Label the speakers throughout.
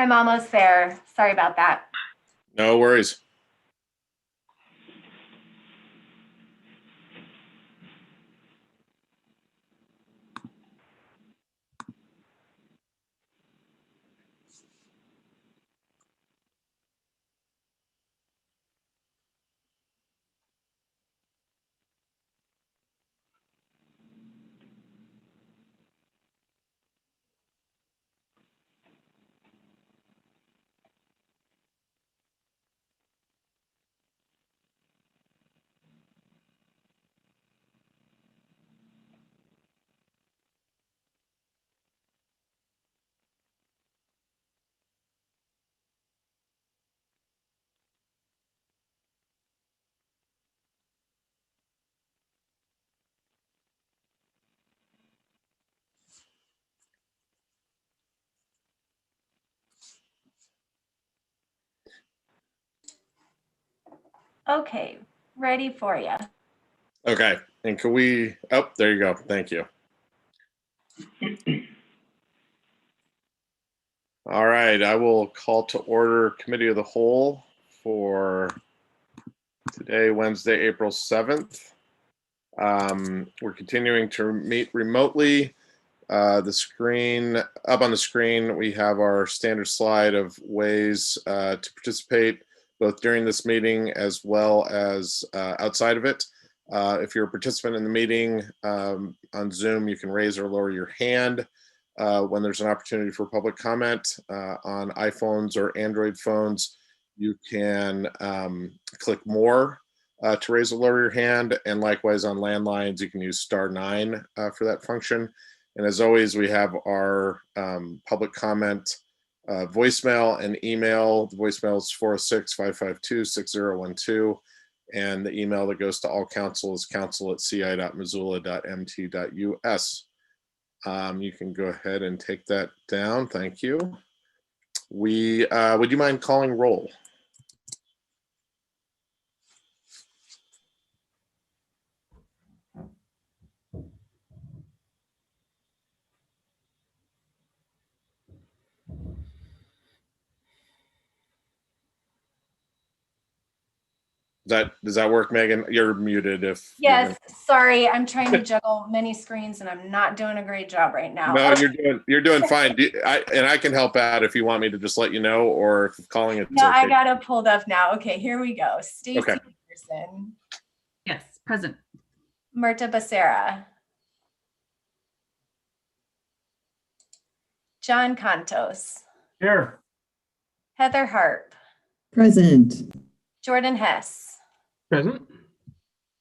Speaker 1: I'm almost there. Sorry about that.
Speaker 2: No worries.
Speaker 1: Okay, ready for you.
Speaker 2: Okay, and can we, oh, there you go. Thank you. All right, I will call to order Committee of the Whole for today, Wednesday, April 7th. We're continuing to meet remotely. The screen, up on the screen, we have our standard slide of ways to participate both during this meeting as well as outside of it. If you're a participant in the meeting on Zoom, you can raise or lower your hand when there's an opportunity for public comment. On iPhones or Android phones, you can click more to raise or lower your hand, and likewise on landlines, you can use *9 for that function. And as always, we have our public comment voicemail and email. The voicemail is 406-552-6012. And the email that goes to all council is council@ci.missoula.mt.us. You can go ahead and take that down. Thank you. Would you mind calling roll? Does that work, Megan? You're muted if.
Speaker 1: Yes, sorry, I'm trying to juggle many screens and I'm not doing a great job right now.
Speaker 2: No,
Speaker 1: okay.
Speaker 2: you're doing fine. And I can help out if you want me to just let you know, or if calling it.
Speaker 1: No, okay. I got it pulled up now. Okay, here we go. Stacy
Speaker 2: okay.
Speaker 1: Peterson.
Speaker 3: Yes, present.
Speaker 1: Myrta Becerra. John Contos.
Speaker 4: Here.
Speaker 1: Heather Harp.
Speaker 5: Present.
Speaker 1: Jordan Hess.
Speaker 4: Present.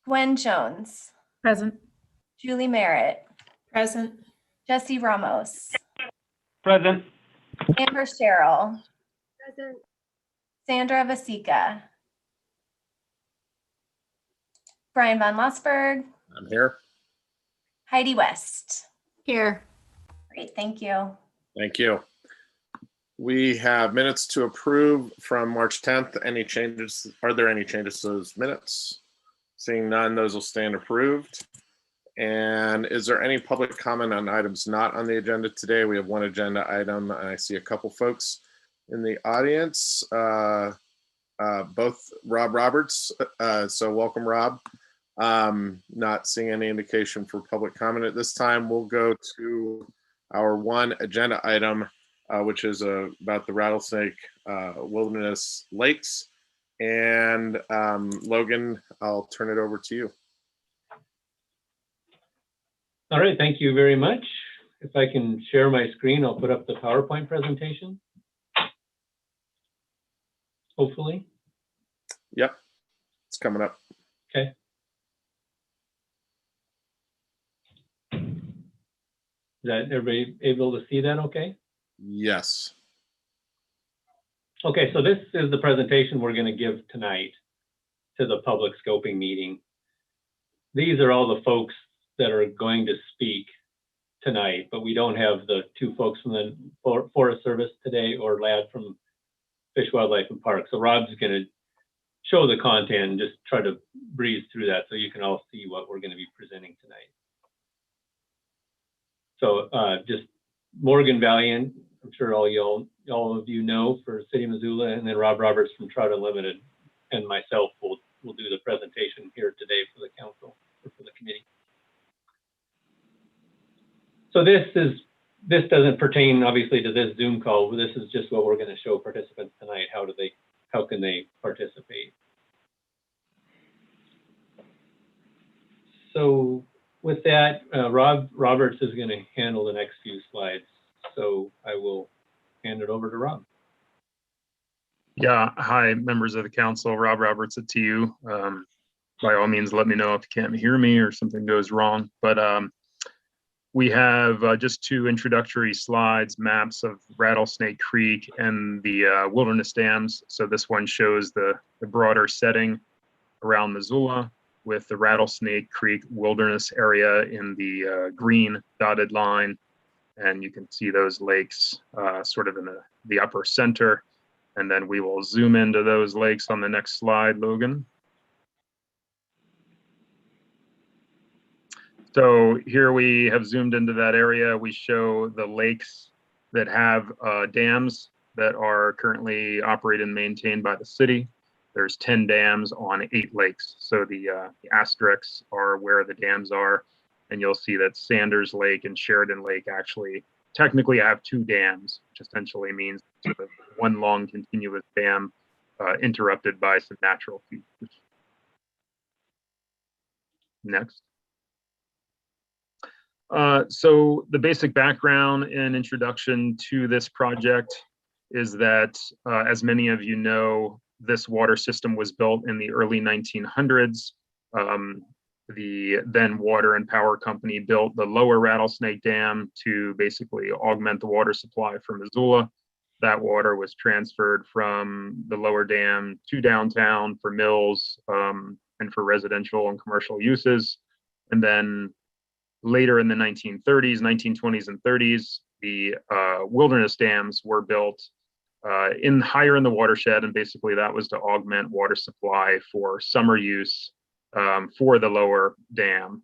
Speaker 1: Gwen Jones.
Speaker 3: Present.
Speaker 1: Julie Merritt.
Speaker 3: Present.
Speaker 1: Jesse Ramos.
Speaker 4: Present.
Speaker 1: Amber Sherrill.
Speaker 6: Present.
Speaker 1: Sandra Vasica. Brian Von Lossberg.
Speaker 2: I'm here.
Speaker 1: Heidi West.
Speaker 3: Here.
Speaker 1: Great, thank you.
Speaker 2: Thank you. We have minutes to approve from March 10th. Any changes? Are there any changes to those minutes? Seeing none, those will stand approved. And is there any public comment on items not on the agenda today? We have one agenda item. I see a couple folks in the audience, both Rob Roberts. So welcome, Rob. Not seeing any indication for public comment at this time. We'll go to our one agenda item, which is about the Rattlesnake Wilderness Lakes. And Logan, I'll turn it over to you.
Speaker 4: All right, thank you very much. If I can share my screen, I'll put up the PowerPoint presentation. Hopefully.
Speaker 2: Yep, it's coming up.
Speaker 4: Okay. Is that everybody able to see that okay?
Speaker 2: Yes.
Speaker 4: Okay, so this is the presentation we're going to give tonight to the public scoping meeting. These are all the folks that are going to speak tonight, but we don't have the two folks from the Forest Service today or Ladd from Fish, Wildlife, and Park. So Rob's going to show the content and just try to breeze through that so you can all see what we're going to be presenting tonight. So just Morgan Valiant I'm sure all of you know, for City of Missoula, and then Rob Roberts from Trout Unlimited and myself will do the presentation here today for the council or for the committee. So this doesn't pertain obviously to this Zoom call, but this is just what we're going to show participants tonight. How can they participate? So with that, Rob Roberts is going to handle the next few slides. So I will hand it over to Rob.
Speaker 5: Yeah, hi, members of the council. Rob Roberts at TU. By all means, let me know if you can't hear me or something goes wrong. But we have just two introductory slides, maps of Rattlesnake Creek and the wilderness dams. So this one shows the broader setting around Missoula with the Rattlesnake Creek wilderness area in the green dotted line. And you can see those lakes sort of in the upper center. And then we will zoom into those lakes on the next slide, Logan. So here we have zoomed into that area. We show the lakes that have dams that are currently operated and maintained by the city. There's 10 dams on 8 lakes. So the asterisks are where the dams are. And you'll see that Sanders Lake and Sheridan Lake actually technically have 2 dams, which essentially means sort of one long continuous dam interrupted by some natural features. Next. So the basic background and introduction to this project is that, as many of you know, this water system was built in the early 1900s. The then Water and Power Company built the lower Rattlesnake Dam to basically augment the water supply for Missoula. That water was transferred from the lower dam to downtown for mills and for residential and commercial uses. And then later in the 1930s, 1920s and 30s, the wilderness dams were built higher in the watershed. And basically that was to augment water supply for summer use for the lower dam.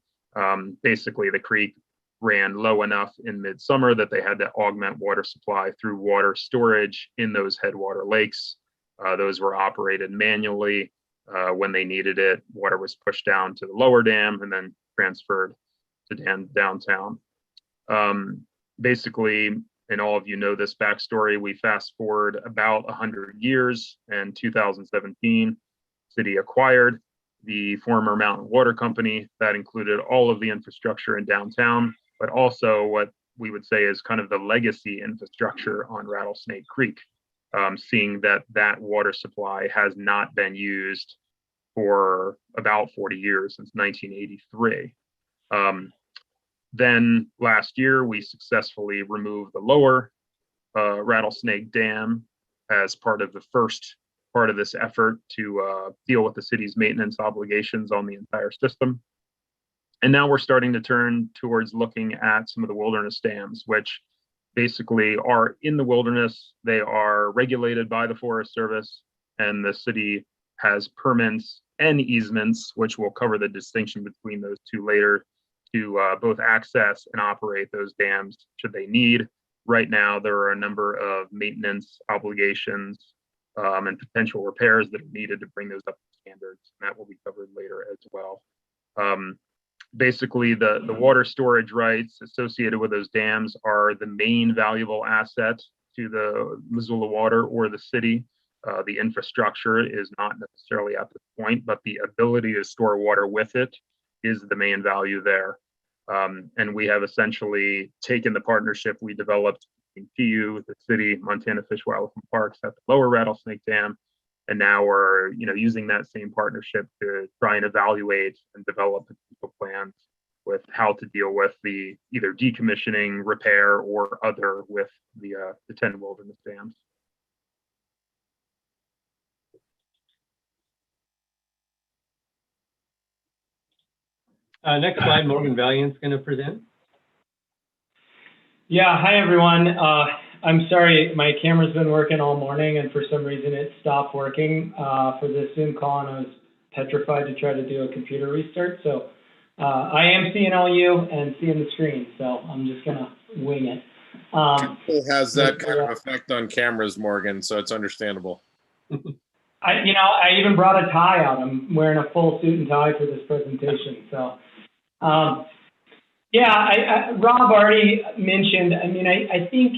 Speaker 5: Basically the creek ran low enough in midsummer that they had to augment water supply through water storage in those headwater lakes. Those were operated manually. When they needed it, water was pushed down to the lower dam and then transferred to downtown. Basically, and all of you know this backstory, we fast forward about 100 years. In 2017, city acquired the former Mountain Water Company. That included all of the infrastructure in downtown, but also what we would say is kind of the legacy infrastructure on Rattlesnake Creek, seeing that water supply has not been used for about 40 years, since 1983. Then last year, we successfully removed the lower Rattlesnake Dam as part of the first part of this effort to deal with the city's maintenance obligations on the entire system. And now we're starting to turn towards looking at some of the wilderness dams, which basically are in the wilderness. They are regulated by the Forest Service, and the city has permits and easements, which we'll cover the distinction between those two later, to both access and operate those dams should they need. Right now, there are a number of maintenance obligations and potential repairs that are needed to bring those up to standards. And that will be covered later as well. Basically, the water storage rights associated with those dams are the main valuable asset to the Missoula Water or the city. The infrastructure is not necessarily at this point, but the ability to store water with it is the main value there. And we have essentially taken the partnership we developed in TU, the city, Montana Fish, Wildlife and Parks at the lower Rattlesnake Dam. And now we're using that same partnership to try and evaluate and develop potential plans with how to deal with the either decommissioning, repair, or other with the 10 wilderness dams.
Speaker 4: Next slide, Morgan Valiant's going to present.
Speaker 6: Yeah, hi everyone. I'm sorry, my camera's been working all morning and for some reason it stopped working for this Zoom call, and I was petrified to try to do a computer restart. So I am seeing all you and seeing the screen, so I'm just gonna wing it.
Speaker 2: It has that kind of effect on cameras, Morgan, so it's understandable.
Speaker 6: I even brought a tie out. I'm wearing a full suit and tie for this presentation. So, Rob already mentioned, I think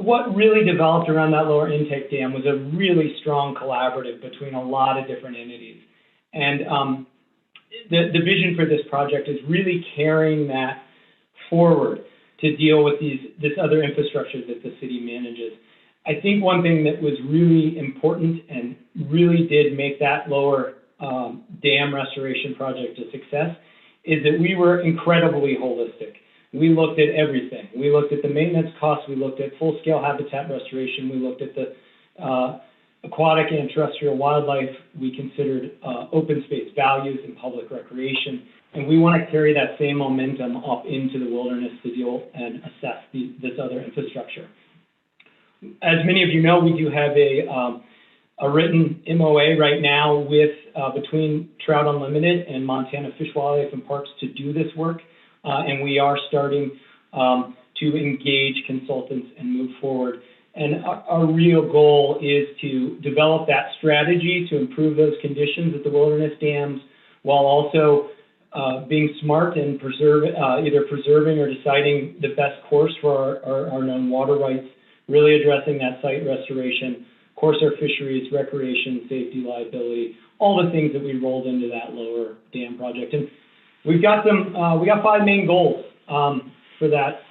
Speaker 6: what really developed around that lower intake dam was a really strong collaborative between a lot of different entities. And the vision for this project is really carrying that forward to deal with this other infrastructure that the city manages. I think one thing that was really important and really did make that lower dam restoration project a success is that we were incredibly holistic. We looked at everything. We looked at the maintenance costs. We looked at full-scale habitat restoration. We looked at the aquatic and terrestrial wildlife. We considered open space values and public recreation. And we want to carry that same momentum up into the wilderness to deal and assess this other infrastructure. As many of you know, we do have a written MOA right now with between Trout Unlimited and Montana Fish, Wildlife, and Parks to do this work. And we are starting to engage consultants and move forward. And our real goal is to develop that strategy to improve those conditions at the wilderness dams while also being smart and either preserving or deciding the best course for our known water rights, really addressing that site restoration, of course our fisheries, recreation, safety, liability, all the things that we rolled into that lower dam project. And we've got we got 5 main goals for that,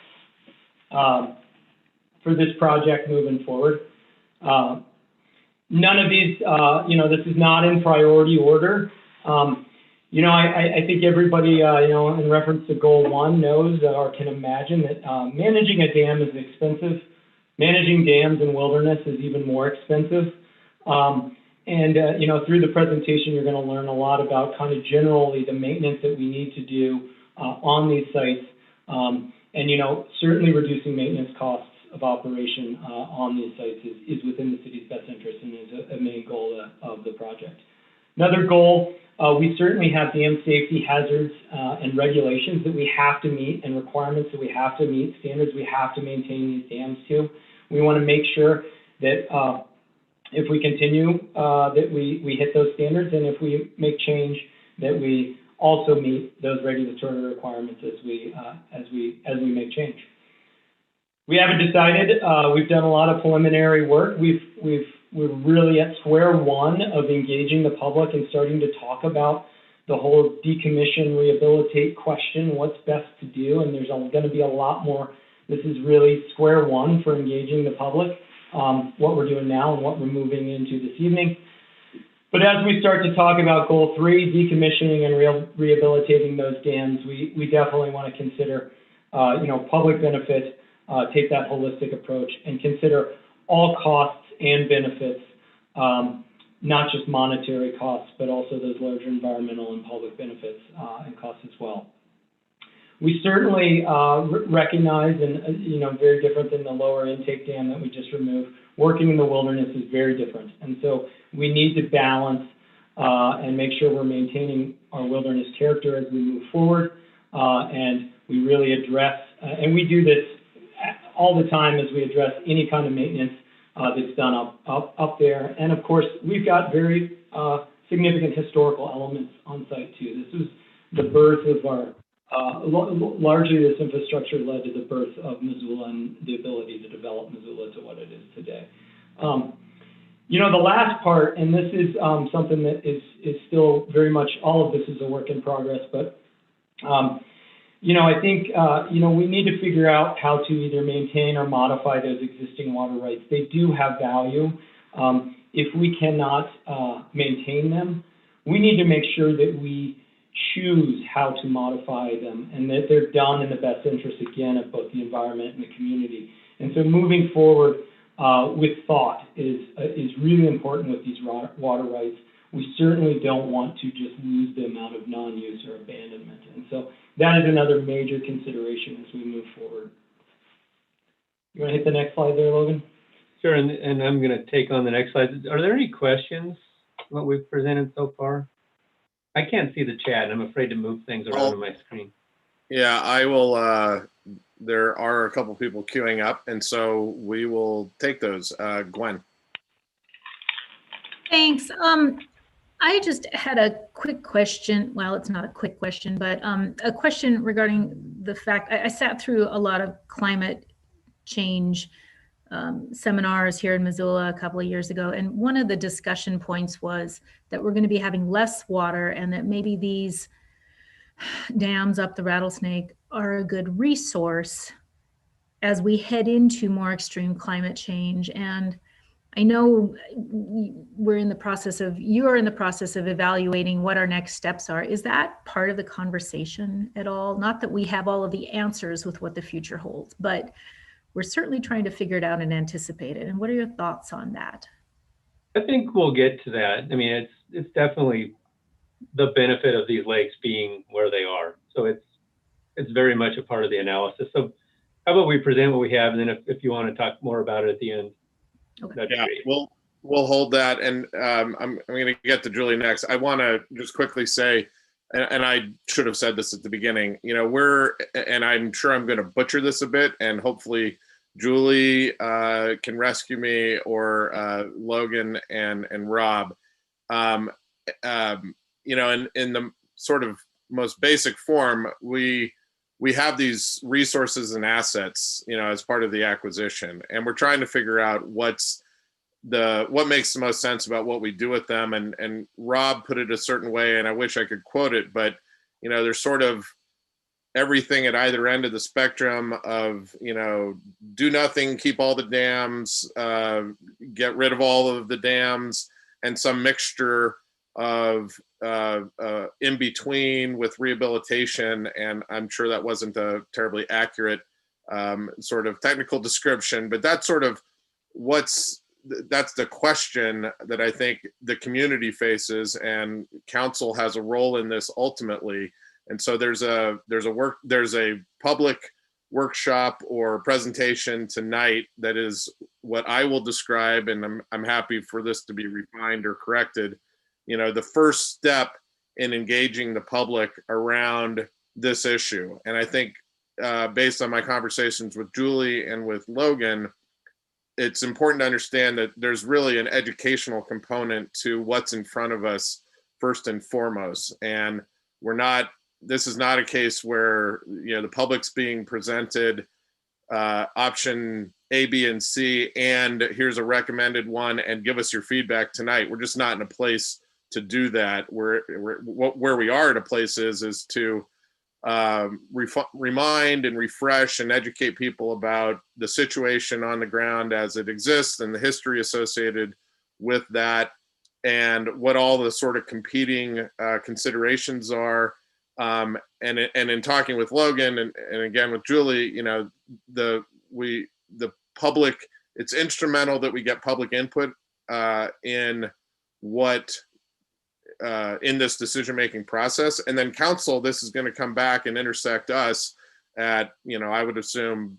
Speaker 6: for this project moving forward. None of these, this is not in priority order. I think everybody, in reference to goal 1 knows or can imagine that managing a dam is expensive. Managing dams in wilderness is even more expensive. Through the presentation, you're going to learn a lot about kind of generally the maintenance that we need to do on these sites. Certainly reducing maintenance costs of operation on these sites is within the city's best interest and is a main goal of the project. Another goal, we certainly have dam safety hazards and regulations that we have to meet and requirements that we have to meet, standards we have to maintain these dams to. We want to make sure that if we continue, that we hit those standards, and if we make change, that we also meet those regulatory requirements as we make change. We haven't decided. We've done a lot of preliminary work. We're really at square one of engaging the public and starting to talk about the whole decommission, rehabilitate question, what's best to do, and there's going to be a lot more. This is really square one for engaging the public, what we're doing now and what we're moving into this evening. But as we start to talk about goal 3, decommissioning and rehabilitating those dams, we definitely want to consider, public benefit, take that holistic approach and consider all costs and benefits, not just monetary costs, but also those larger environmental and public benefits and costs as well. We certainly recognize, and very different than the lower intake dam that we just removed, working in the wilderness is very different. And so we need to balance and make sure we're maintaining our wilderness character as we move forward. And we really address, and we do this all the time as we address any kind of maintenance that's done up there. And of course, we've got very significant historical elements on site too. This was the birth of our, largely this infrastructure led to the birth of Missoula and the ability to develop Missoula to what it is today. The last part, and this is something that is still very much, all of this is a work in progress, but I think, we need to figure out how to either maintain or modify those existing water rights. They do have value. If we cannot maintain them, we need to make sure that we choose how to modify them and that they're done in the best interest, again, of both the environment and the community. And so moving forward with thought is really important with these water rights. We certainly don't want to just lose them out of non-use or abandonment. And so that is another major consideration as we move forward. You want to hit the next slide there, Logan?
Speaker 4: Sure, and I'm going to take on the next slide. Are there any questions what we've presented so far? I can't see the chat. I'm afraid to move things around on my screen.
Speaker 2: Yeah, I will there are a couple people queuing up, and so we will take those. Gwen.
Speaker 3: Thanks. I just had a quick question. Well, it's not a quick question, but a question regarding the fact I sat through a lot of climate change seminars here in Missoula a couple of years ago. And one of the discussion points was that we're going to be having less water and that maybe these dams up the Rattlesnake are a good resource as we head into more extreme climate change. And I know you're in the process of evaluating what our next steps are. Is that part of the conversation at all? Not that we have all of the answers with what the future holds, but we're certainly trying to figure it out and anticipate it. And what are your thoughts on that?
Speaker 4: I think we'll get to that. I mean, it's definitely the benefit of these lakes being where they are. So it's very much a part of the analysis. So how about we present what we have, and then if you want to talk more about it at the end.
Speaker 3: Okay.
Speaker 4: That'd be
Speaker 2: Yeah,
Speaker 4: great.
Speaker 2: we'll hold that, and I'm going to get to Julie next. I want to just quickly say, and I should have said this at the beginning, you know, and I'm sure I'm going to butcher this a bit, and hopefully Julie can rescue me, or Logan and Rob. You know, in the sort of most basic form, we have these resources and assets, you know, as part of the acquisition, and we're trying to figure out what makes the most sense about what we do with them. And Rob put it a certain way, and I wish I could quote it, but you know, there's sort of everything at either end of the spectrum of, you know, do nothing, keep all the dams, get rid of all of the dams, and some mixture of in between with rehabilitation. And I'm sure that wasn't a terribly accurate sort of technical description, but that's sort of that's the question that I think the community faces, and council has a role in this ultimately. And so there's a public workshop or presentation tonight that is what I will describe, and I'm happy for this to be refined or corrected, you know, the first step in engaging the public around this issue. And I think based on my conversations with Julie and with Logan, it's important to understand that there's really an educational component to what's in front of us first and foremost. And this is not a case where, you know, the public's being presented option A, B, and C, and here's a recommended one, and give us your feedback tonight. We're just not in a place to do that. Where we are at a place is to remind and refresh and educate people about the situation on the ground as it exists and the history associated with that, and what all the sort of competing considerations are. And in talking with Logan and again with Julie, you know, the public, it's instrumental that we get public input in this decision-making process. And then council, this is going to come back and intersect us at, you know, I would assume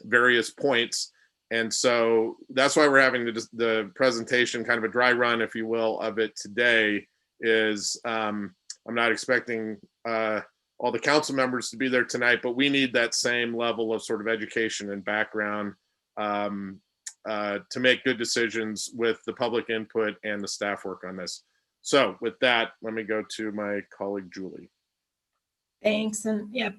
Speaker 2: various points. And so that's why we're having the presentation, kind of a dry run, if you will, of it today. Is I'm not expecting all the council members to be there tonight, but we need that same level of sort of education and background to make good decisions with the public input and the staff work on this. So with that, let me go to my colleague, Julie.
Speaker 1: Thanks. And yeah,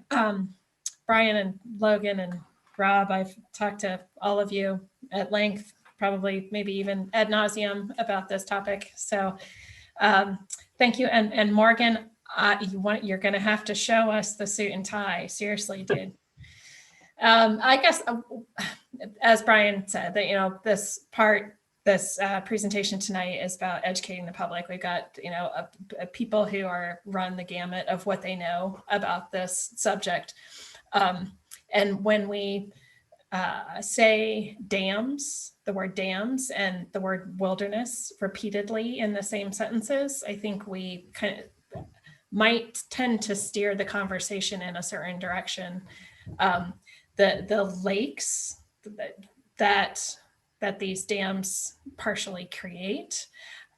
Speaker 1: Brian and Logan and Rob, I've talked to all of you at length, probably maybe even ad nauseum about this topic. So thank you. And Morgan, you're going to have to show us the suit and tie. Seriously, dude. I guess, as Brian said, that, you know, this presentation tonight is about educating the public. We've got, you know, people who run the gamut of what they know about this subject. And when we say dams, the word dams and the word wilderness repeatedly in the same sentences, I think we kind of might tend to steer the conversation in a certain direction. The lakes that these dams partially create,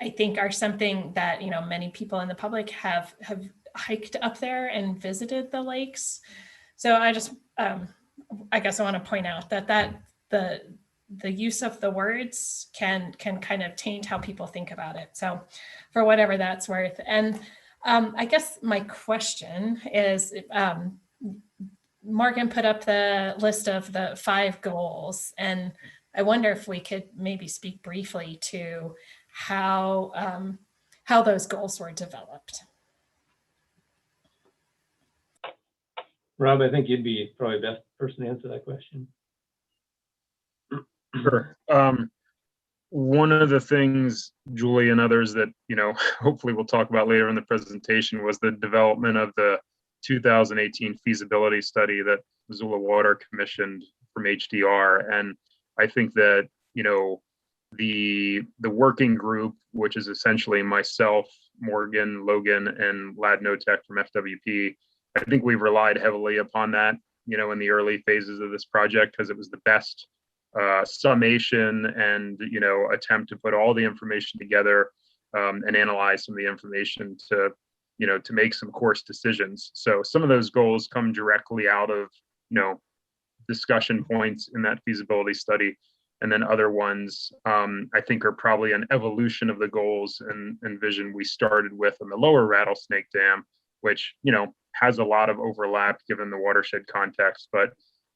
Speaker 1: I think, are something that, you know, many people in the public have hiked up there and visited the lakes. So I just, I guess I want to point out that the use of the words can kind of taint how people think about it. So for whatever that's worth. And I guess my question is, Morgan put up the list of the 5 goals, and I wonder if we could maybe speak briefly to how those goals were developed.
Speaker 4: Rob, I think you'd be probably the best person to answer that question.
Speaker 5: Sure. One of the things, Julie and others, that, you know, hopefully we'll talk about later in the presentation was the development of the 2018 feasibility study that Missoula Water commissioned from HDR. And I think that, you know, the working group, which is essentially myself, Morgan, Logan, and Lad Notek from FWP, I think we've relied heavily upon that, you know, in the early phases of this project, because it was the best summation and, you know, attempt to put all the information together and analyze some of the information to, you know, to make some course decisions. So some of those goals come directly out of, you know, discussion points in that feasibility study. And then other ones, I think, are probably an evolution of the goals and vision we started with in the lower Rattlesnake Dam, which, you know, has a lot of overlap given the watershed context, but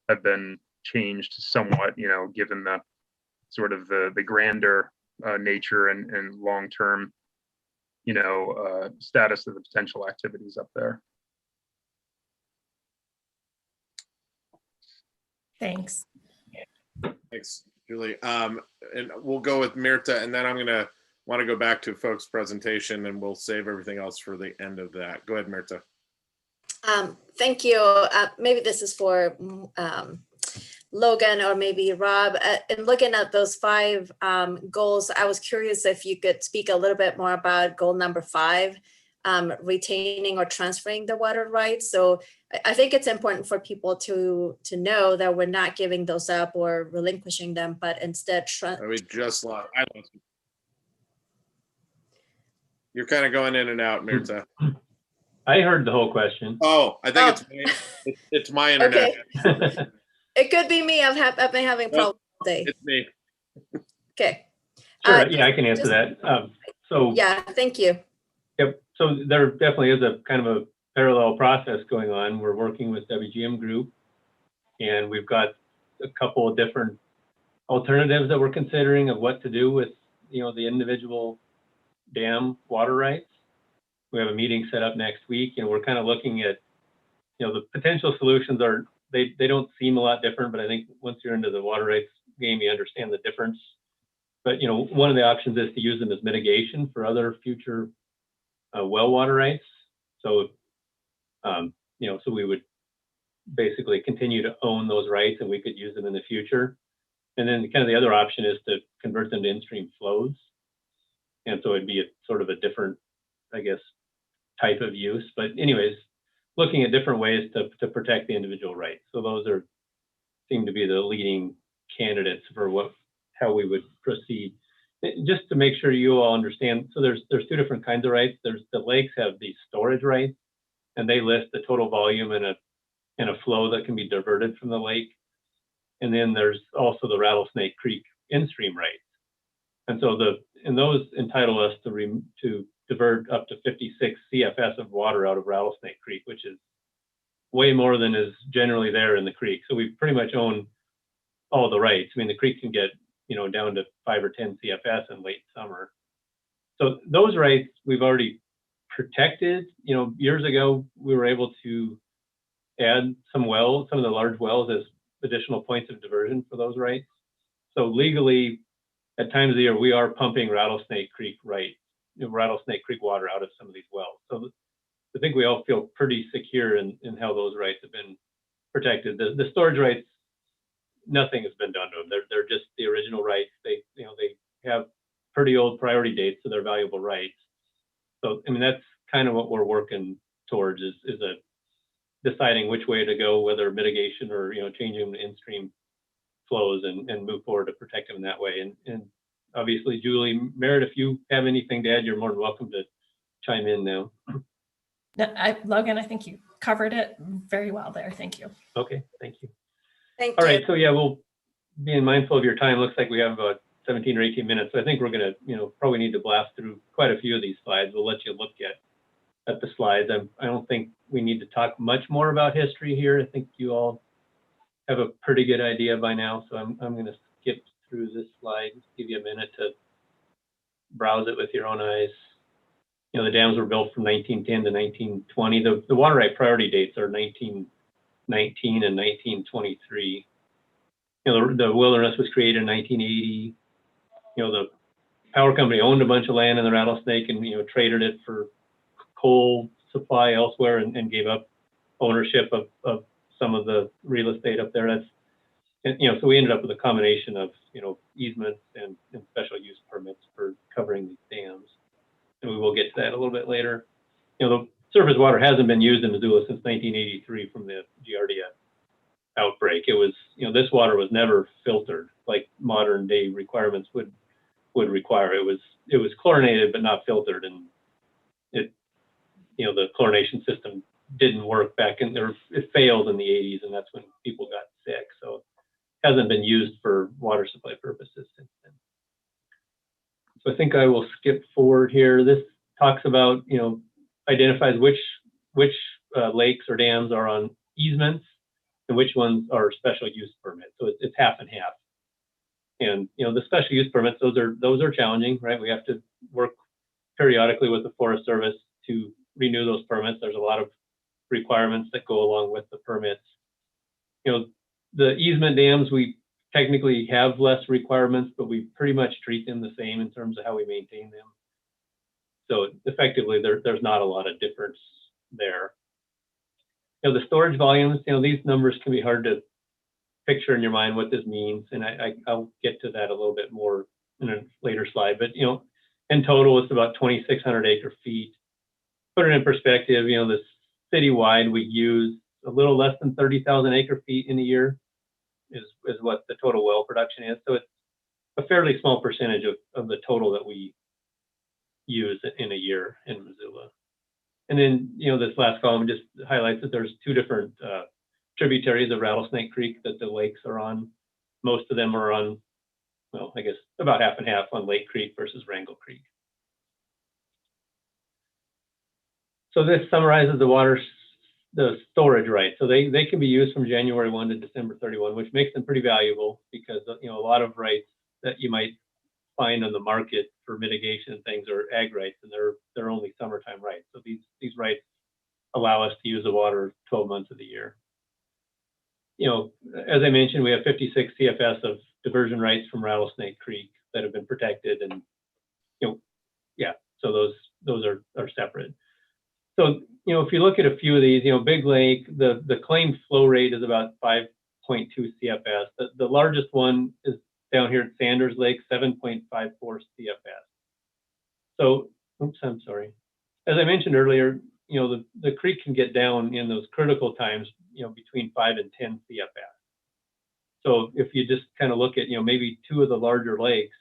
Speaker 5: have been changed somewhat, you know, given the sort of the grander nature and long-term, you know, status of the potential activities up there.
Speaker 1: Thanks.
Speaker 2: Thanks, Julie. And we'll go with Mirta, and then I'm going to want to go back to folks' presentation, and we'll save everything else for the end of that. Go ahead, Mirta.
Speaker 7: Thank you. Maybe this is for Logan or maybe Rob. In looking at those 5 goals, I was curious if you could speak a little bit more about goal number 5, retaining or transferring the water rights. So I think it's important for people to know that we're not giving those up or relinquishing them, but instead.
Speaker 2: We just lost. I lost you. You're kind of going in and out, Mirta.
Speaker 4: I heard the whole question.
Speaker 2: Oh, I think it's my internet.
Speaker 7: Okay. It could be me. I've been having problems all day.
Speaker 2: It's me.
Speaker 7: Okay.
Speaker 4: Sure. Yeah, I can answer that. So
Speaker 7: yeah, thank you.
Speaker 4: Yep. So there definitely is a kind of a parallel process going on. We're working with WGM Group, and we've got a couple of different alternatives that we're considering of what to do with, you know, the individual dam water rights. We have a meeting set up next week, and we're kind of looking at, you know, the potential solutions are, they don't seem a lot different, but I think once you're into the water rights game, you understand the difference. But, you know, one of the options is to use them as mitigation for other future well water rights. So, you know, so we would basically continue to own those rights, and we could use them in the future. And then kind of the other option is to convert them to in-stream flows. And so it'd be a sort of a different, I guess, type of use. But anyways, looking at different ways to protect the individual rights. So those seem to be the leading candidates for how we would proceed. Just to make sure you all understand, so there's 2 different kinds of rights. There's the lakes have these storage rights, and they list the total volume in a flow that can be diverted from the lake. And then there's also the Rattlesnake Creek in-stream rights. And so those entitle us to divert up to 56 CFS of water out of Rattlesnake Creek, which is way more than is generally there in the creek. So we pretty much own all the rights. I mean, the creek can get, you know, down to 5 or 10 CFS in late summer. So those rights we've already protected. You know, years ago, we were able to add some of the large wells as additional points of diversion for those rights. So legally, at times of the year, we are pumping Rattlesnake Creek Rattlesnake Creek water out of some of these wells. So I think we all feel pretty secure in how those rights have been protected. The storage rights, nothing has been done to them. They're just the original rights. They have pretty old priority dates, so they're valuable rights. So I mean, that's kind of what we're working towards is deciding which way to go, whether mitigation or, you know, changing them to in-stream flows and move forward to protect them that way. And obviously, Julie, Merritt, if you have anything to add, you're more than welcome to chime in now.
Speaker 1: No, Logan, I think you covered it very well there. Thank you.
Speaker 4: Okay, thank you.
Speaker 7: Thank
Speaker 4: All
Speaker 7: you.
Speaker 4: right, so yeah, we'll being mindful of your time. Looks like we have about 17 or 18 minutes. So I think we're gonna, probably need to blast through quite a few of these slides. We'll let you look at the slides. I don't think we need to talk much more about history here. I think you all have a pretty good idea by now. So I'm gonna skip through this slide, just give you a minute to browse it with your own eyes. The dams were built from 1910 to 1920. The water right priority dates are 1919 and 1923. The wilderness was created in 1980. The power company owned a bunch of land in the Rattlesnake and, traded it for coal supply elsewhere and gave up ownership of some of the real estate up there. So we ended up with a combination of, easements and special use permits for covering these dams. And we will get to that a little bit later. The surface water hasn't been used in Missoula since 1983 from the Giardia outbreak. It was, this water was never filtered like modern day requirements would require. It was chlorinated but not filtered, and the chlorination system didn't work back in there. It failed in the 80s, and that's when people got sick. So it hasn't been used for water supply purposes since then. So I think I will skip forward here. This talks about, identifies which lakes or dams are on easements and which ones are special use permits. So it's half and half. And the special use permits, those are challenging, right? We have to work periodically with the Forest Service to renew those permits. There's a lot of requirements that go along with the permits. The easement dams, we technically have less requirements, but we pretty much treat them the same in terms of how we maintain them. So effectively, there's not a lot of difference there. The storage volumes, these numbers can be hard to picture in your mind what this means, and I'll get to that a little bit more in a later slide. But in total, it's about 2,600 acre feet. Put it in perspective, this citywide, we use a little less than 30,000 acre feet in a year is what the total well production is. So it's a fairly small percentage of the total that we use in a year in Missoula. And then, this last column just highlights that there's two different tributaries of Rattlesnake Creek that the lakes are on. Most of them are on, well, I guess about half and half on Lake Creek versus Wrangell Creek. So this summarizes the storage rights. So they can be used from January 1 to December 31, which makes them pretty valuable because, a lot of rights that you might find on the market for mitigation and things are ag rights, and they're only summertime rights. So these rights allow us to use the water 12 months of the year. As I mentioned, we have 56 CFS of diversion rights from Rattlesnake Creek that have been protected, and so those are separate. So if you look at a few of these, Big Lake, the claimed flow rate is about 5.2 CFS. The largest one is down here at Sanders Lake, 7.54 CFS. So, oops, I'm sorry. As I mentioned earlier, the creek can get down in those critical times, between 5 and 10 CFS. So if you just kind of look at, maybe two of the larger lakes,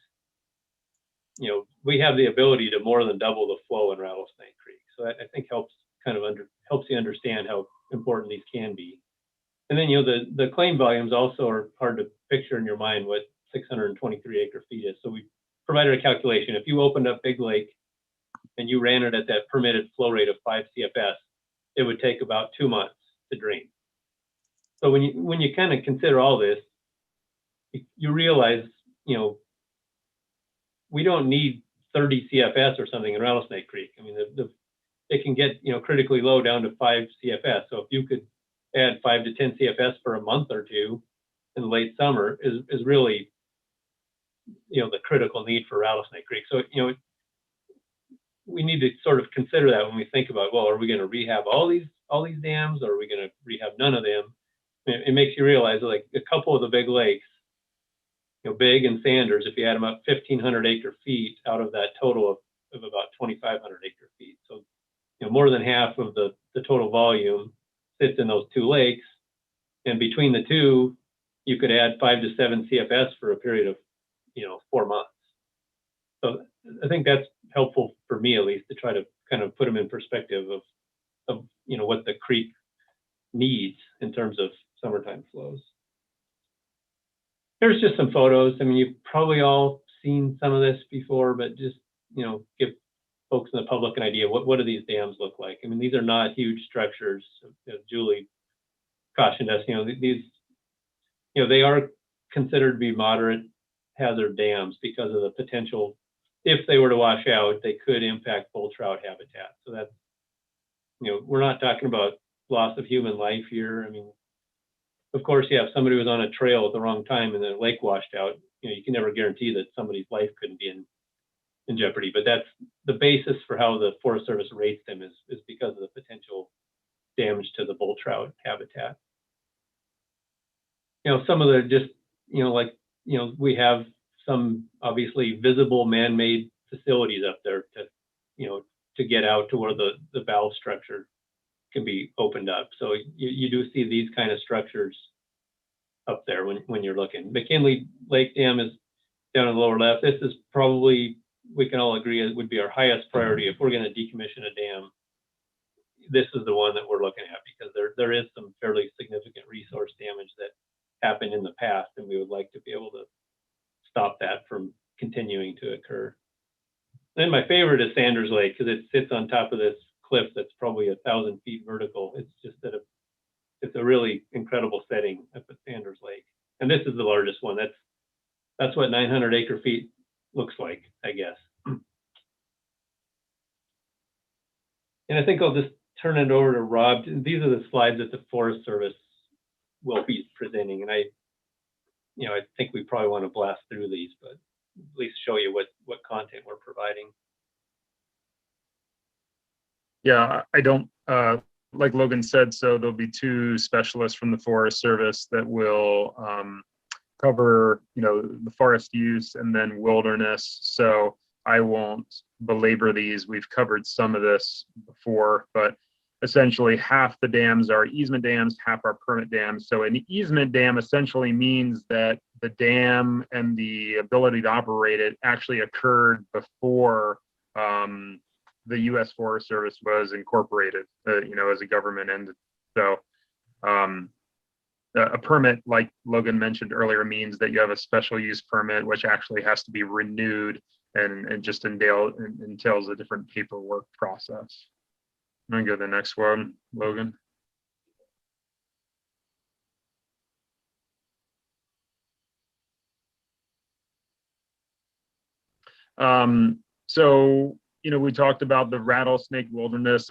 Speaker 4: we have the ability to more than double the flow in Rattlesnake Creek. So I think helps you understand how important these can be. And then, the claim volumes also are hard to picture in your mind what 623 acre feet is. So we provided a calculation. If you opened up Big Lake and you ran it at that permitted flow rate of 5 CFS, it would take about 2 months to drain. So when you kind of consider all this, you realize, we don't need 30 CFS or something in Rattlesnake Creek. I mean, it can get, critically low down to 5 CFS. So if you could add 5 to 10 CFS for a month or two in the late summer is really, the critical need for Rattlesnake Creek. So, we need to sort of consider that when we think about, well, are we going to rehab all these dams, or are we going to rehab none of them? It makes you realize, like, a couple of the big lakes, Big and Sanders, if you add them up, 1,500 acre feet out of that total of about 2,500 acre feet. So, more than half of the total volume sits in those two lakes. And between the two, you could add 5 to 7 CFS for a period of, 4 months. So I think that's helpful for me, at least, to try to kind of put them in perspective of of what the creek needs in terms of summertime flows. Here's just some photos. I mean, you've probably all seen some of this before, but just give folks in the public an idea. What do these dams look like? I mean, these are not huge structures. Julie cautioned us. These they are considered to be moderate hazard dams because of the potential. If they were to wash out, they could impact bull trout habitat. So that's we're not talking about loss of human life here. I mean, of course, yeah, if somebody was on a trail at the wrong time and the lake washed out, you can never guarantee that somebody's life couldn't be in jeopardy. But that's the basis for how the Forest Service rates them is because of the potential damage to the bull trout habitat. Some of the just, we have some obviously visible man-made facilities up there to get out to where the valve structure can be opened up. So you do see these kind of structures up there when you're looking. McKinley Lake Dam is down in the lower left. This is probably, we can all agree, it would be our highest priority if we're going to decommission a dam. This is the one that we're looking at because there is some fairly significant resource damage that happened in the past, and we would like to be able to stop that from continuing to occur. Then my favorite is Sanders Lake because it sits on top of this cliff that's probably 1,000 feet vertical. It's just that it's a really incredible setting up at Sanders Lake, and this is the largest one. That's what 900 acre feet looks like, I guess. And I think I'll just turn it over to Rob. These are the slides that the Forest Service will be presenting, and I think we probably want to blast through these, but at least show you what content we're providing.
Speaker 5: Yeah, I don't, like Logan said, so there'll be two specialists from the Forest Service that will cover, the forest use and then wilderness. So I won't belabor these. We've covered some of this before, but essentially half the dams are easement dams, half are permit dams. So an easement dam essentially means that the dam and the ability to operate it actually occurred before the U.S. Forest Service was incorporated, as a government entity. So a permit, like Logan mentioned earlier, means that you have a special use permit, which actually has to be renewed and just entails a different paperwork process. I'm gonna go to the next one, Logan. So, we talked about the Rattlesnake Wilderness.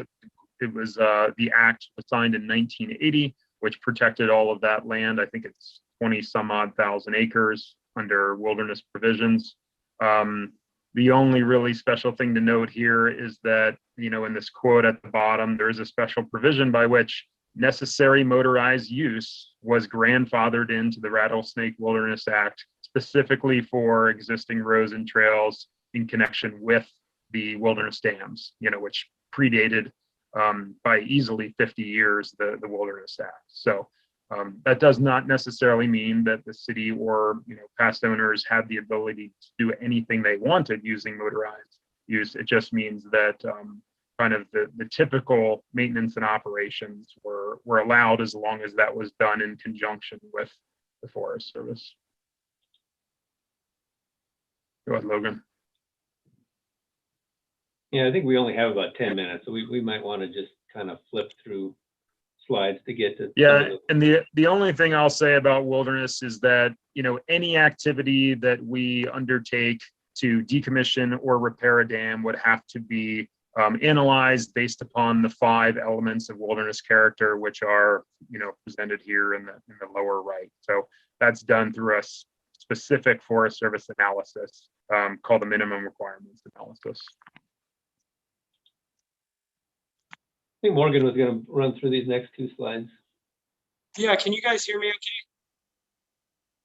Speaker 5: It was the act was signed in 1980, which protected all of that land. I think it's 20 some odd thousand acres under wilderness provisions. The only really special thing to note here is that, in this quote at the bottom, there is a special provision by which necessary motorized use was grandfathered into the Rattlesnake Wilderness Act, specifically for existing roads and trails in connection with the wilderness dams, which predated by easily 50 years the Wilderness Act. So that does not necessarily mean that the city or past owners had the ability to do anything they wanted using motorized use. It just means that kind of the typical maintenance and operations were allowed as long as that was done in conjunction with the Forest Service. Go ahead, Logan.
Speaker 4: Yeah, I think we only have about 10 minutes, so we might want to just kind of flip through slides to get to.
Speaker 5: Yeah, and the only thing I'll say about wilderness is that, any activity that we undertake to decommission or repair a dam would have to be analyzed based upon the 5 elements of wilderness character, which are, presented here in the lower right. So that's done through a specific Forest Service analysis called the minimum requirements analysis.
Speaker 4: I think Morgan was going to run through these next 2 slides.
Speaker 8: Yeah, can you guys hear me okay?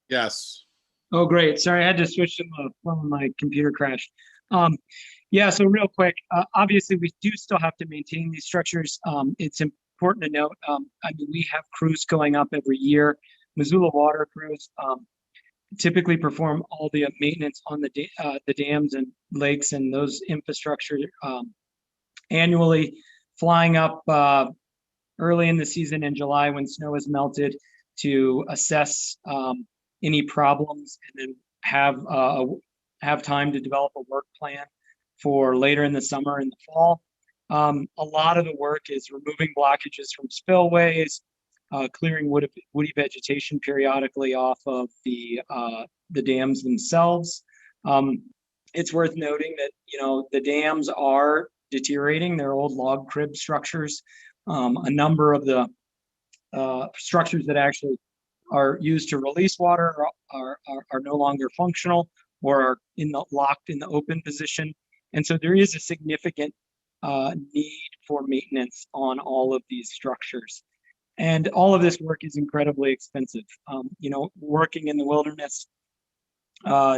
Speaker 2: Yes.
Speaker 8: Oh, great. Sorry, I had to switch to my phone. My computer crashed. Yeah, so real quick, obviously we do still have to maintain these structures. It's important to note, we have crews going up every year. Missoula water crews typically perform all the maintenance on the dams and lakes and those infrastructure annually flying up early in the season in July when snow has melted to assess any problems, and then have time to develop a work plan for later in the summer and the fall. A lot of the work is removing blockages from spillways, clearing woody vegetation periodically off of the dams themselves. It's worth noting that, you know, the dams are deteriorating. They're old log crib structures. A number of the structures that actually are used to release water are no longer functional or are locked in the open position. And so there is a significant need for maintenance on all of these structures. And all of this work is incredibly expensive. You know, working in the wilderness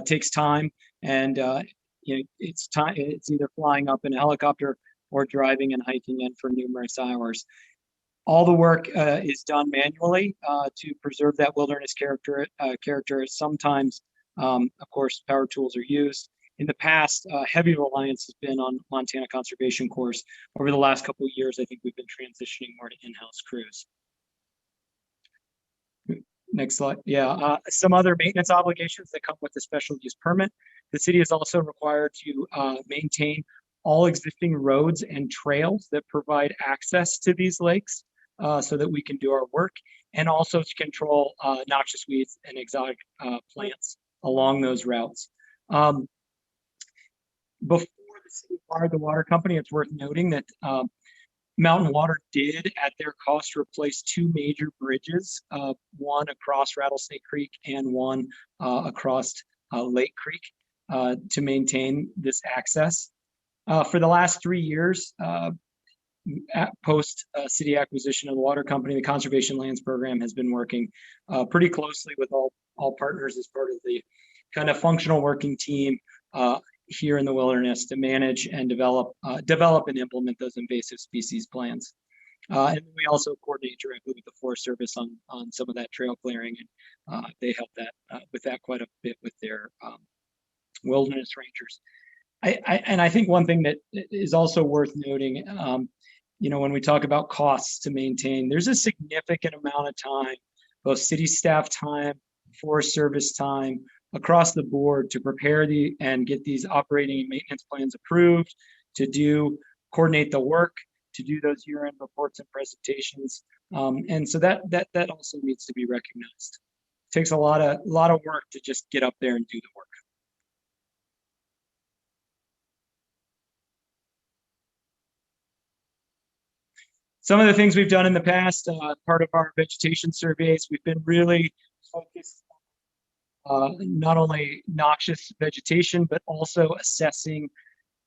Speaker 8: takes time, and you know, it's either flying up in a helicopter or driving and hiking in for numerous hours. All the work is done manually to preserve that wilderness character. Sometimes, of course, power tools are used. In the past, heavy reliance has been on Montana Conservation Corps. Over the last couple of years, I think we've been transitioning more to in-house crews. Next slide. Yeah, some other maintenance obligations that come with the special use permit. The city is also required to maintain all existing roads and trails that provide access to these lakes so that we can do our work, and also to control noxious weeds and exotic plants along those routes. Before the city acquired the water company, it's worth noting that Mountain Water did, at their cost, replace two major bridges, one across Rattlesnake Creek and one across Lake Creek to maintain this access. For the last 3 years, post city acquisition of the water company, the Conservation Lands Program has been working pretty closely with all partners as part of the kind of functional working team here in the wilderness to manage and develop and implement those invasive species plans. And we also coordinate directly with the Forest Service on some of that trail clearing, and they help with that quite a bit with their wilderness rangers. And I think one thing that is also worth noting, you know, when we talk about costs to maintain, there's a significant amount of time, both city staff time, Forest Service time, across the board to prepare and get these operating and maintenance plans approved, to coordinate the work, to do those year-end reports and presentations. And so that also needs to be recognized. It takes a lot of work to just get up there and do the work. Some of the things we've done in the past, part of our vegetation surveys, we've been really focused not only noxious vegetation, but also assessing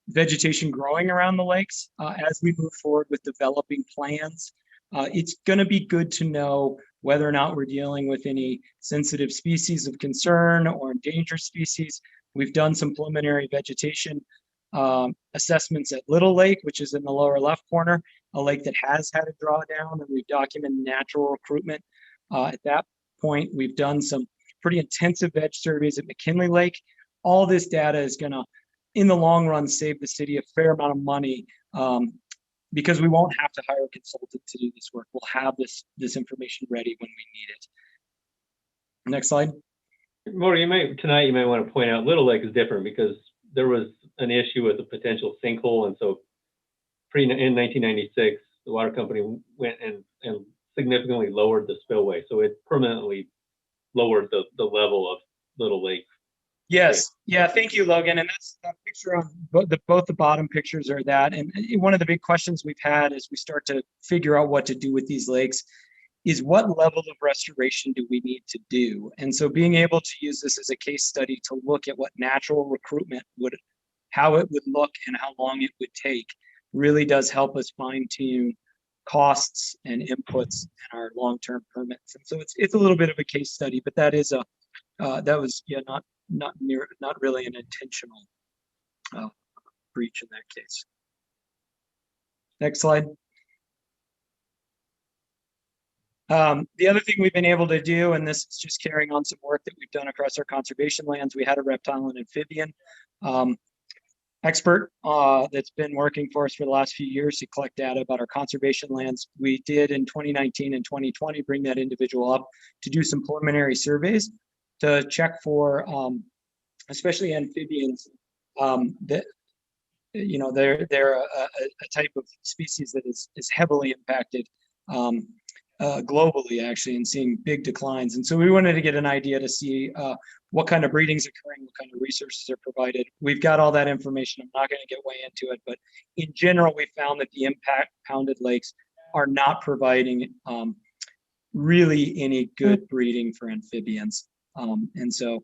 Speaker 8: vegetation growing around the lakes as we move forward with developing plans. It's going to be good to know whether or not we're dealing with any sensitive species of concern or endangered species. We've done some preliminary vegetation assessments at Little Lake, which is in the lower left corner, a lake that has had a drawdown, and we've documented natural recruitment. At that point, we've done some pretty intensive veg surveys at McKinley Lake. All this data is going to, in the long run, save the city a fair amount of money because we won't have to hire a consultant to do this work. We'll have this information ready when we need it. Next slide.
Speaker 4: Maury, you might want to point out Little Lake is different because there was an issue with a potential sinkhole, and so in 1996, the water company went and significantly lowered the spillway, so it permanently lowered the level of Little Lake.
Speaker 8: Yes, yeah, thank you, Logan. And that's that picture on both the bottom pictures are that. And one of the big questions we've had as we start to figure out what to do with these lakes is what level of restoration do we need to do? And so being able to use this as a case study to look at what natural recruitment how it would look and how long it would take really does help us fine tune costs and inputs in our long-term permits. And so it's a little bit of a case study, but that is that was not really an intentional breach in that case. Next slide. The other thing we've been able to do, and this is just carrying on some work that we've done across our conservation lands, we had a reptile and amphibian expert that's been working for us for the last few years to collect data about our conservation lands. We did in 2019 and 2020 bring that individual up to do some preliminary surveys to check for, especially amphibians, that they're a type of species that is heavily impacted globally, actually, and seeing big declines. And so we wanted to get an idea to see what kind of breeding is occurring, what kind of resources are provided. We've got all that information. I'm not going to get way into it, but in general, we found that the impounded lakes are not providing really any good breeding for amphibians. And so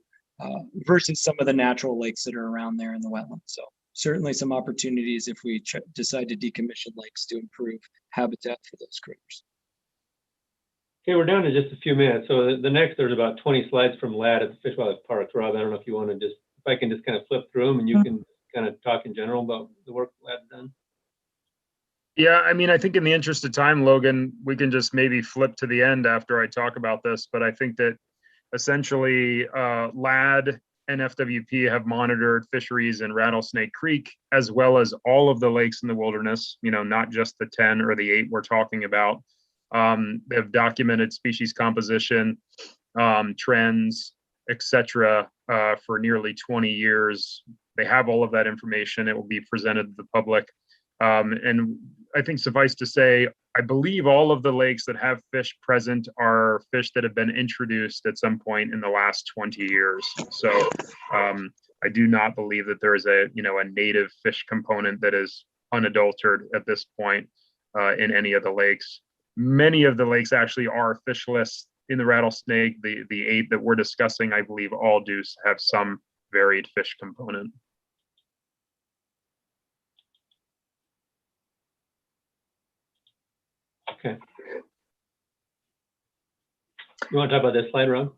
Speaker 8: versus some of the natural lakes that are around there in the wetlands. So certainly some opportunities if we decide to decommission lakes to improve habitat for those critters.
Speaker 4: Okay, we're down to just a few minutes. So the next, there's about 20 slides from Lad at the Fish Wildlife Parks. Rob, I don't know if you want to if I can just kind of flip through them and you can kind of talk in general about the work Lad's done.
Speaker 5: Yeah, I mean, I think in the interest of time, Logan, we can just maybe flip to the end after I talk about this. But I think that essentially LAD and FWP have monitored fisheries in Rattlesnake Creek, as well as all of the lakes in the wilderness, not just the 10 or the 8 we're talking about. They've documented species composition, trends, etc. For nearly 20 years. They have all of that information. It will be presented to the public. And I think suffice to say, I believe all of the lakes that have fish present are fish that have been introduced at some point in the last 20 years. So I do not believe that there is a native fish component that is unadulterated at this point in any of the lakes. Many of the lakes actually are fishless in the Rattlesnake. The 8 that we're discussing, I believe, all do have some varied fish component.
Speaker 4: Okay. You want to talk about this slide, Rob?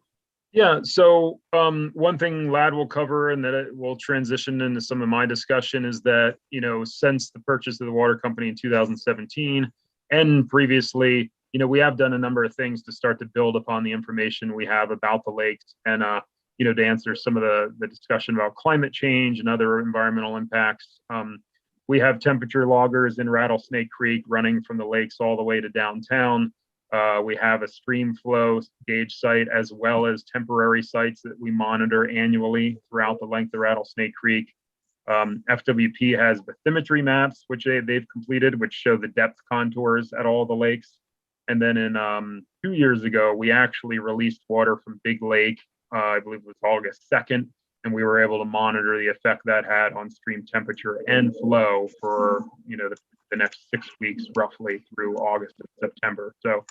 Speaker 5: Yeah, so one thing Lad will cover and that it will transition into some of my discussion is that, since the purchase of the water company in 2017 and previously, we have done a number of things to start to build upon the information we have about the lakes and, to answer some of the discussion about climate change and other environmental impacts. We have temperature loggers in Rattlesnake Creek running from the lakes all the way to downtown. We have a stream flow gauge site as well as temporary sites that we monitor annually throughout the length of Rattlesnake Creek. FWP has bathymetry maps, which they've completed, which show the depth contours at all the lakes. And then in 2 years ago, we actually released water from Big Lake, I believe it was August 2nd, and we were able to monitor the effect that had on stream temperature and flow for the next 6 weeks, roughly through August and September. So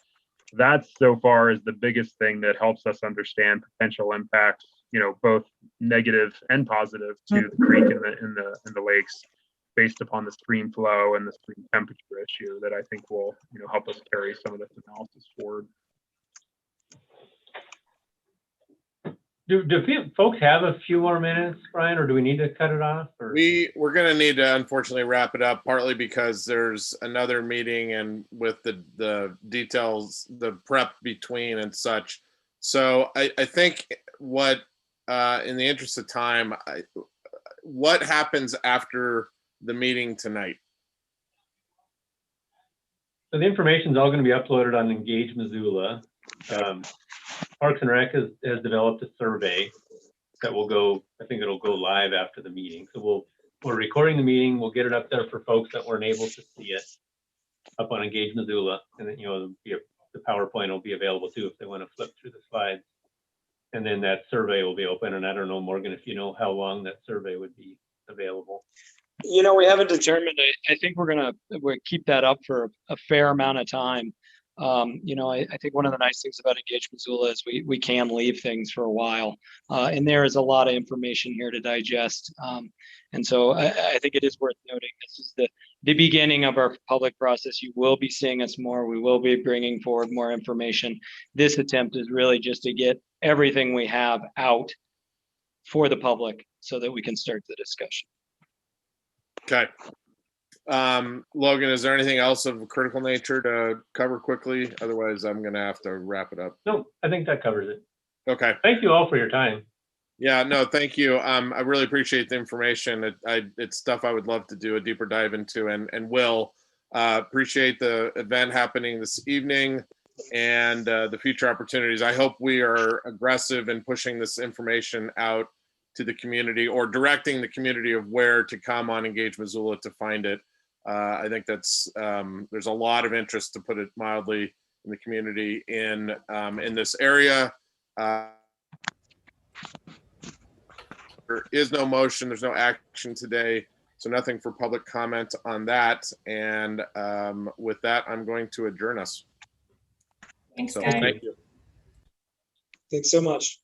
Speaker 5: that so far is the biggest thing that helps us understand potential impacts, both negative and positive to the creek and the lakes, based upon the stream flow and the stream temperature issue that I think will help us carry some of this analysis forward.
Speaker 4: Do folks have a few more minutes, Brian, or do we need to cut it off? Or?
Speaker 2: We're going to need to unfortunately wrap it up, partly because there's another meeting and with the details, the prep between and such. So I think what, in the interest of time, what happens after the meeting tonight?
Speaker 4: So the information is all going to be uploaded on Engage Missoula. Parks and Rec has developed a survey that will go, I think it'll go live after the meeting. So we're recording the meeting. We'll get it up there for folks that weren't able to see it up on Engage Missoula. And then, the PowerPoint will be available too if they want to flip through the slides. And then that survey will be open. And I don't know, Morgan, if you know how long that survey would be available.
Speaker 8: We haven't determined. I think we'll keep that up for a fair amount of time. I think one of the nice things about Engage Missoula is we can leave things for a while, and there is a lot of information here to digest. And so I think it is worth noting this is the beginning of our public process. You will be seeing us more. We will be bringing forward more information. This attempt is really just to get everything we have out for the public so that we can start the discussion.
Speaker 2: Okay. Logan, is there anything else of a critical nature to cover quickly? Otherwise, I'm going to have to wrap it up.
Speaker 4: No, I think that covers it.
Speaker 2: Okay.
Speaker 4: Thank you all for your time.
Speaker 2: Yeah, no, thank you. I really appreciate the information. It's stuff I would love to do a deeper dive into, and will appreciate the event happening this evening and the future opportunities. I hope we are aggressive in pushing this information out to the community, or directing the community of where to come on Engage Missoula to find it. I think that's there's a lot of interest, to put it mildly, in the community in this area. There is no motion, there's no action today, so nothing for public comment on that. And with that, I'm going to adjourn us.
Speaker 1: Thanks,
Speaker 2: So
Speaker 1: guys.
Speaker 2: thank you.
Speaker 9: Thanks so much.